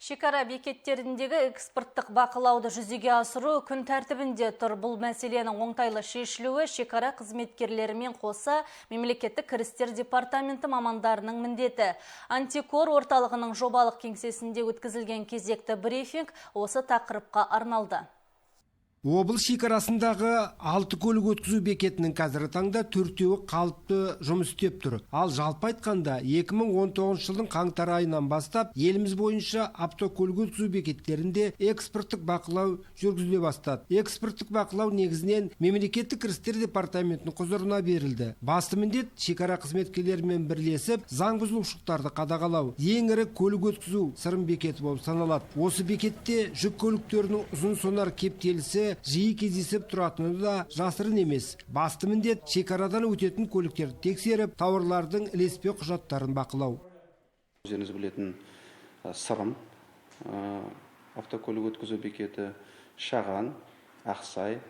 Шекара бекеттеріндегі экспорттық бақылауды жүзеге асыру күн тәртібінде тұр. Бұл мәселенің оңтайлы шешілуі шекара қызметкерлерімен қоса мемлекеттік кірістер департаменті мамандарының міндеті. Антикор орталығының жобалық кеңсесінде өткізілген кезекті брифинг осы тақырыпқа арналды. Облыс шекарасындағы 6 көлік өткізу бекетінің қазіргі таңда 4-еуі қалыпты жұмыс істеп тұр. Ал жалпы айтқанда 2019 жылдың қаңтар айынан бастап еліміз бойынша автокөлік өткізу бекеттерінде экспорттық бақылау жүргізіле бастады. Экспорттық бақылау негізінен мемлекеттік кірістер департаментінің құзырына берілді. Басты міндет шекара қызметкерлерімен бірлесіп заң бұзушылықтарды қадағалау. Ең ірі көлік өткізу сырым бекеті болып саналады. Осы бекетте жүк көліктерінің ұзын сонар кептелісі жиі кездесіп тұратыны да жасырын емес. Басты міндет шекарадан өтетін көліктерді тексеріп, тауарлардың ілеспе құжаттарын бақылау. Өздеріңіз білетін Сырым автокөлік өткізу бекеті, Шаған, Ақсай,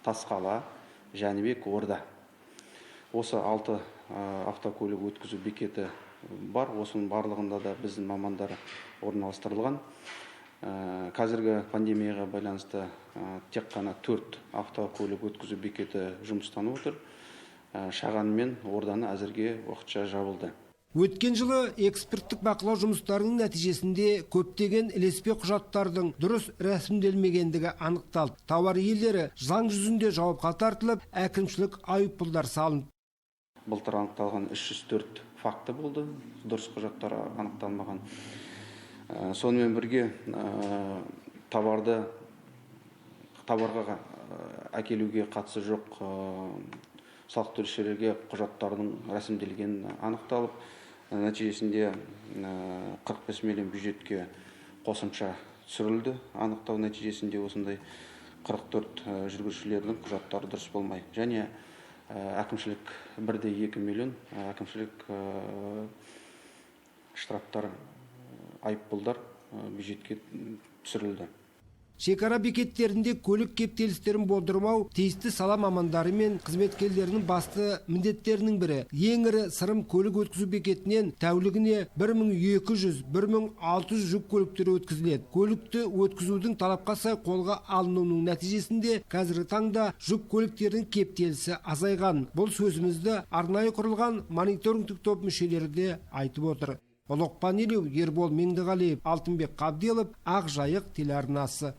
Тасқала, Жәнібек, Орда. Осы 6 автокөлік өткізу бекеті бар. Осының барлығында да біздің мамандар орналастырылған. Қазіргі пандемияға байланысты тек қана 4 автокөлік өткізу бекеті жұмыстан отыр. Шаған мен Орданы әзірге уақытша жабылды. Өткен жылы экспорттық бақылау жұмыстарының нәтижесінде көптеген ілеспе құжаттардың дұрыс рәсімделмегендігі анықталды. Тауар иелері заң жүзінде жауапқа тартылып, әкімшілік айыппұлдар салынды. Былтыр анықталған 304 факті болды, дұрыс құжаттар анықталмаған. Сонымен бірге тауарға әкелуге қатысы жоқ салық төлеушілерге құжаттардың рәсімделгені анықталып, нәтижесінде 45 миллион бюджетке қосымша түсірілді. Анықтау нәтижесінде осындай 44 жүргізушілердің құжаттары дұрыс болмай. Және әкімшілік 1,2 миллион әкімшілік штрафтар, айыппұлдар бюджетке түсірілді. Шекара бекеттерінде көлік кептелістерін болдырмау тиісті сала мамандары мен қызметкерлерінің басты міндеттерінің бірі. Ең ірі Сырым көлік өткізу бекетінен тәулігіне 1200-1600 жүк көліктері өткізіледі. Көлікті өткізудің талапқа сай қолға алынуының нәтижесінде қазіргі таңда жүк көліктерінің кептелісі азайған. Бұл сөзімізді арнайы құрылған мониторингтік топ мүшелері де айтып отыр. Олоқпан Елеу, Ербол Меңдіғалиев, Алтынбек Қабделов, Ақ Жайық телеарнасы.